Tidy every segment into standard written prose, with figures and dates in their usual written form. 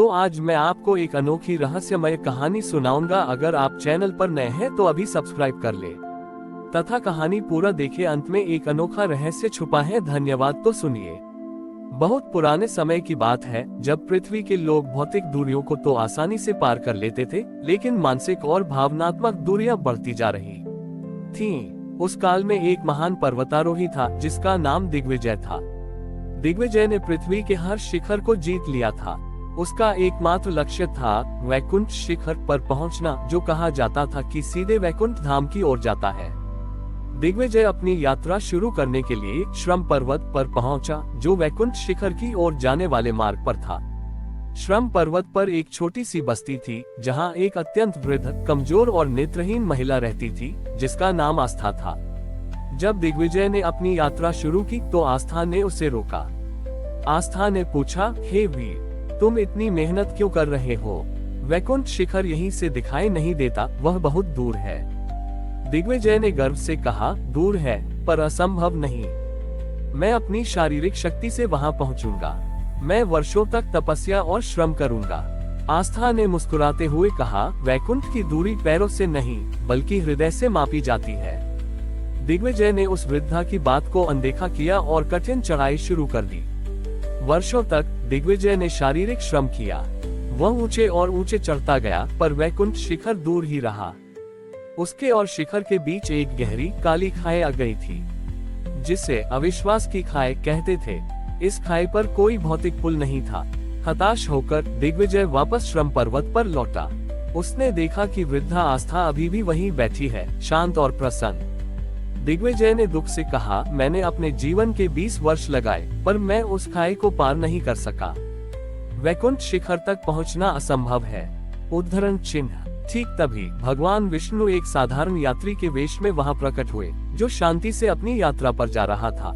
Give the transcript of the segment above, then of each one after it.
तो आज मैं आपको एक अनोखी रहस्यमय कहानी सुनाऊंगा। अगर आप चैनल पर नए हैं तो अभी सब्सक्राइब कर ले तथा कहानी पूरा देखे। अंत में एक अनोखा रहस्य छुपा है। धन्यवाद। तो सुनिए। बहुत पुराने समय की बात है, जब पृथ्वी के लोग भौतिक दूरियों को तो आसानी से पार कर लेते थे, लेकिन मानसिक और भावनात्मक दूरियां बढ़ती जा रही थीं। उस काल में एक महान पर्वतारोही था जिसका नाम दिग्विजय था। दिग्विजय ने पृथ्वी के हर शिखर को जीत लिया था। उसका एकमात्र लक्ष्य था वैकुंठ शिखर पर पहुंचना, जो कहा जाता था कि सीधे वैकुंठ धाम की ओर जाता है। दिग्विजय अपनी यात्रा शुरू करने के लिए श्रम पर्वत पर पहुंचा, जो वैकुंठ शिखर की ओर जाने वाले मार्ग पर था। श्रम पर्वत पर एक छोटी सी बस्ती थी, जहां एक अत्यंत वृद्ध, कमजोर और नेत्रहीन महिला रहती थी, जिसका नाम आस्था था। जब दिग्विजय ने अपनी यात्रा शुरू की तो आस्था ने उसे रोका। आस्था ने पूछा, हे वीर, तुम इतनी मेहनत क्यों कर रहे हो? वैकुंठ शिखर यहीं से दिखाई नहीं देता, वह बहुत दूर है। दिग्विजय ने गर्व से कहा, दूर है पर असंभव नहीं। मैं अपनी शारीरिक शक्ति से वहां पहुंचूंगा। मैं वर्षों तक तपस्या और श्रम करूंगा। आस्था ने मुस्कुराते हुए कहा, वैकुंठ की दूरी पैरों से नहीं बल्कि हृदय से मापी जाती है। दिग्विजय ने उस वृद्धा की बात को अनदेखा किया और कठिन चढ़ाई शुरू कर दी। वर्षों तक दिग्विजय ने शारीरिक श्रम किया। वह ऊंचे और ऊंचे चढ़ता गया, पर वैकुंठ शिखर दूर ही रहा। उसके और शिखर के बीच एक गहरी काली खाई आ गई थी, जिसे अविश्वास की खाई कहते थे। इस खाई पर कोई भौतिक पुल नहीं था। हताश होकर दिग्विजय वापस श्रम पर्वत पर लौटा। उसने देखा कि वृद्धा आस्था अभी भी वहीं बैठी है, शांत और प्रसन्न। दिग्विजय ने दुख से कहा, मैंने अपने जीवन के 20 वर्ष लगाए, पर मैं उस खाई को पार नहीं कर सका। वैकुंठ शिखर तक पहुंचना असंभव है। उद्धरण चिन्ह। ठीक तभी भगवान विष्णु एक साधारण यात्री के वेश में वहां प्रकट हुए, जो शांति से अपनी यात्रा पर जा रहा था।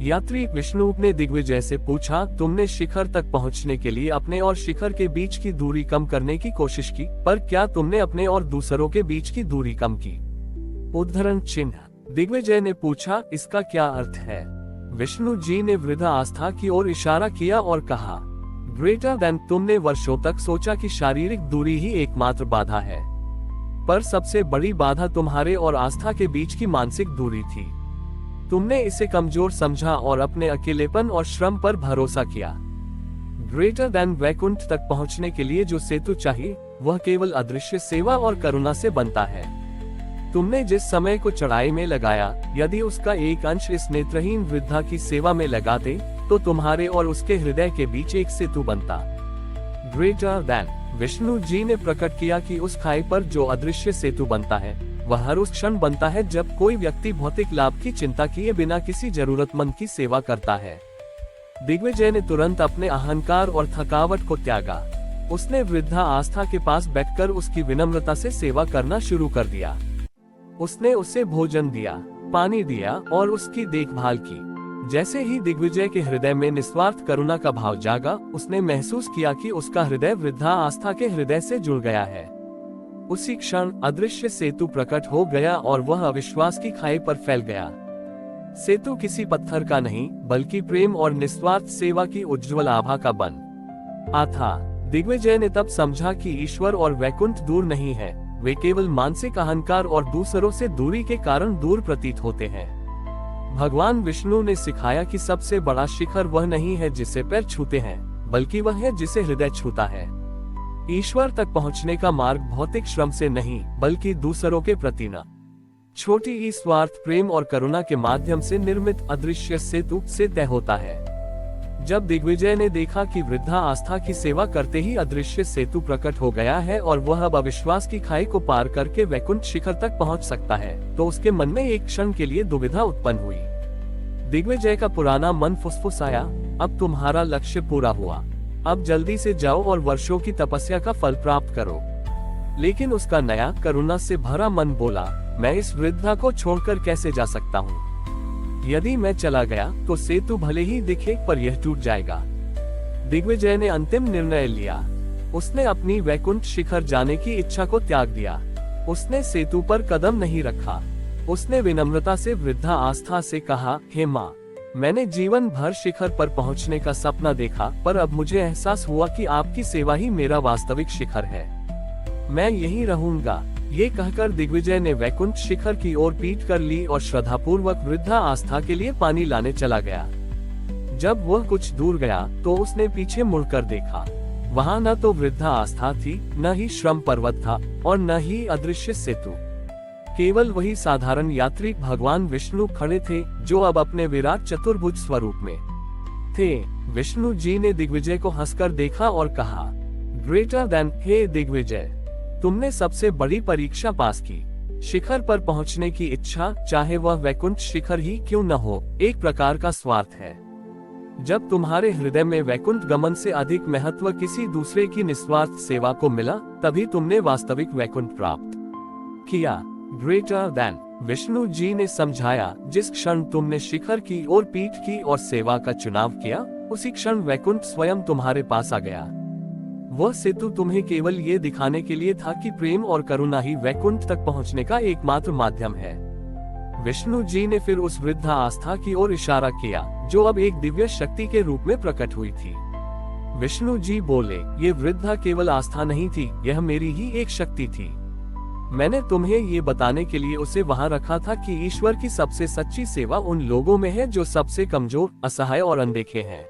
यात्री विष्णु ने दिग्विजय से पूछा, तुमने शिखर तक पहुंचने के लिए अपने और शिखर के बीच की दूरी कम करने की कोशिश की, पर क्या तुमने अपने और दूसरों के बीच की दूरी कम की? उद्धरण चिन्ह। दिग्विजय ने पूछा, इसका क्या अर्थ है? विष्णु जी ने वृद्धा आस्था की ओर इशारा किया और कहा, ग्रेटर देन। तुमने वर्षों तक सोचा कि शारीरिक दूरी ही एकमात्र बाधा है, पर सबसे बड़ी बाधा तुम्हारे और आस्था के बीच की मानसिक दूरी थी। तुमने इसे कमजोर समझा और अपने अकेलेपन और श्रम पर भरोसा किया। ग्रेटर देन वैकुंठ तक पहुंचने के लिए जो सेतु चाहिए, वह केवल अदृश्य सेवा और करुणा से बनता है। तुमने जिस समय को चढ़ाई में लगाया, यदि उसका एक अंश इस नेत्रहीन वृद्धा की सेवा में लगाते, तो तुम्हारे और उसके हृदय के बीच एक सेतु बनता। Greater than. विष्णु जी ने प्रकट किया कि उस खाई पर जो अदृश्य सेतु बनता है, वह हर उस क्षण बनता है जब कोई व्यक्ति भौतिक लाभ की चिंता किए बिना किसी जरूरतमंद की सेवा करता है। दिग्विजय ने तुरंत अपने अहंकार और थकावट को त्यागा। उसने वृद्धा आस्था के पास बैठकर उसकी विनम्रता से सेवा करना शुरू कर दिया। उसने उसे भोजन दिया, पानी दिया और उसकी देखभाल की। जैसे ही दिग्विजय के हृदय में निस्वार्थ करुणा का भाव जागा, उसने महसूस किया कि उसका हृदय वृद्धा आस्था के हृदय से जुड़ गया है। उसी क्षण अदृश्य सेतु प्रकट हो गया और वह अविश्वास की खाई पर फैल गया। सेतु किसी पत्थर का नहीं, बल्कि प्रेम और निस्वार्थ सेवा की उज्ज्वल आभा का बन था। दिग्विजय ने तब समझा कि ईश्वर और वैकुंठ दूर नहीं है, वे केवल मानसिक अहंकार और दूसरों से दूरी के कारण दूर प्रतीत होते हैं। भगवान विष्णु ने सिखाया कि सबसे बड़ा शिखर वह नहीं है जिसे पैर छूते हैं, बल्कि वह है जिसे हृदय छूता है। ईश्वर तक पहुंचने का मार्ग भौतिक श्रम से नहीं, बल्कि दूसरों के प्रति न छोटी स्वार्थ प्रेम और करुणा के माध्यम से निर्मित अदृश्य सेतु से तय होता है। जब दिग्विजय ने देखा कि वृद्धा आस्था की सेवा करते ही अदृश्य सेतु प्रकट हो गया है और वह अब अविश्वास की खाई को पार करके वैकुंठ शिखर तक पहुंच सकता है, तो उसके मन में एक क्षण के लिए दुविधा उत्पन्न हुई। दिग्विजय का पुराना मन फुसफुसाया, अब तुम्हारा लक्ष्य पूरा हुआ। अब जल्दी से जाओ और वर्षों की तपस्या का फल प्राप्त करो। लेकिन उसका नया करुणा से भरा मन बोला, मैं इस वृद्धा को छोड़कर कैसे जा सकता हूँ? यदि मैं चला गया तो सेतु भले ही दिखे, पर यह टूट जाएगा। दिग्विजय ने अंतिम निर्णय लिया। उसने अपनी वैकुंठ शिखर जाने की इच्छा को त्याग दिया। उसने सेतु पर कदम नहीं रखा। उसने विनम्रता से वृद्धा आस्था से कहा, हे माँ, मैंने जीवन भर शिखर पर पहुंचने का सपना देखा, पर अब मुझे एहसास हुआ कि आपकी सेवा ही मेरा वास्तविक शिखर है। मैं यहीं रहूंगा। ये कहकर दिग्विजय ने वैकुंठ शिखर की ओर पीठ कर ली और श्रद्धापूर्वक वृद्धा आस्था के लिए पानी लाने चला गया। जब वह कुछ दूर गया तो उसने पीछे मुड़कर देखा। वहां न तो वृद्धा आस्था थी, न ही श्रम पर्वत था और न ही अदृश्य सेतु। केवल वही साधारण यात्री भगवान विष्णु खड़े थे, जो अब अपने विराट चतुर्भुज स्वरूप में थे। विष्णु जी ने दिग्विजय को हंसकर देखा और कहा, ग्रेटर देन, हे दिग्विजय, तुमने सबसे बड़ी परीक्षा पास की। शिखर पर पहुंचने की इच्छा, चाहे वह वैकुंठ शिखर ही क्यों न हो, एक प्रकार का स्वार्थ है। जब तुम्हारे हृदय में वैकुंठ गमन से अधिक महत्व किसी दूसरे की निस्वार्थ सेवा को मिला, तभी तुमने वास्तविक वैकुंठ प्राप्त किया। ग्रेटर देन, विष्णु जी ने समझाया, जिस क्षण तुमने शिखर की ओर पीठ की और सेवा का चुनाव किया, उसी क्षण वैकुंठ स्वयं तुम्हारे पास आ गया। वह सेतु तुम्हें केवल ये दिखाने के लिए था कि प्रेम और करुणा ही वैकुंठ तक पहुंचने का एकमात्र माध्यम है। विष्णु जी ने फिर उस वृद्धा आस्था की ओर इशारा किया, जो अब एक दिव्य शक्ति के रूप में प्रकट हुई थी। विष्णु जी बोले, ये वृद्धा केवल आस्था नहीं थी, यह मेरी ही एक शक्ति थी। मैंने तुम्हें ये बताने के लिए उसे वहां रखा था कि ईश्वर की सबसे सच्ची सेवा उन लोगों में है जो सबसे कमजोर, असहाय और अनदेखे हैं।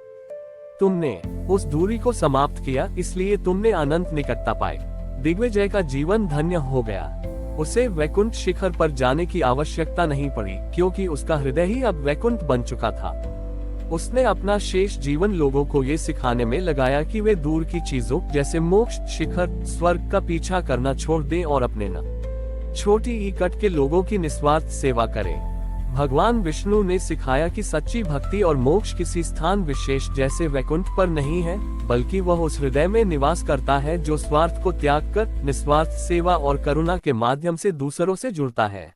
तुमने उस दूरी को समाप्त किया, इसलिए तुमने अनंत निकटता पाई। दिग्विजय का जीवन धन्य हो गया। उसे वैकुंठ शिखर पर जाने की आवश्यकता नहीं पड़ी, क्योंकि उसका हृदय ही अब वैकुंठ बन चुका था। उसने अपना शेष जीवन लोगों को ये सिखाने में लगाया कि वे दूर की चीजों जैसे मोक्ष, शिखर, स्वर्ग का पीछा करना छोड़ दें और अपने न छोटी इकट्ठ के लोगों की निस्वार्थ सेवा करें। भगवान विष्णु ने सिखाया कि सच्ची भक्ति और मोक्ष किसी स्थान विशेष जैसे वैकुंठ पर नहीं है, बल्कि वह उस हृदय में निवास करता है जो स्वार्थ को त्याग कर निस्वार्थ सेवा और करुणा के माध्यम से दूसरों से जुड़ता है।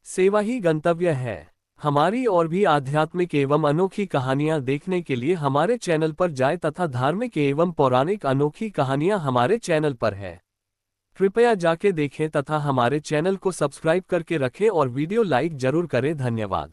सेवा ही गंतव्य है। हमारी और भी आध्यात्मिक एवं अनोखी कहानियां देखने के लिए हमारे चैनल पर जाएं तथा धार्मिक एवं पौराणिक अनोखी कहानियां हमारे चैनल पर है। कृपया जाके देखें तथा हमारे चैनल को सब्सक्राइब करके रखें और वीडियो लाइक जरूर करें। धन्यवाद।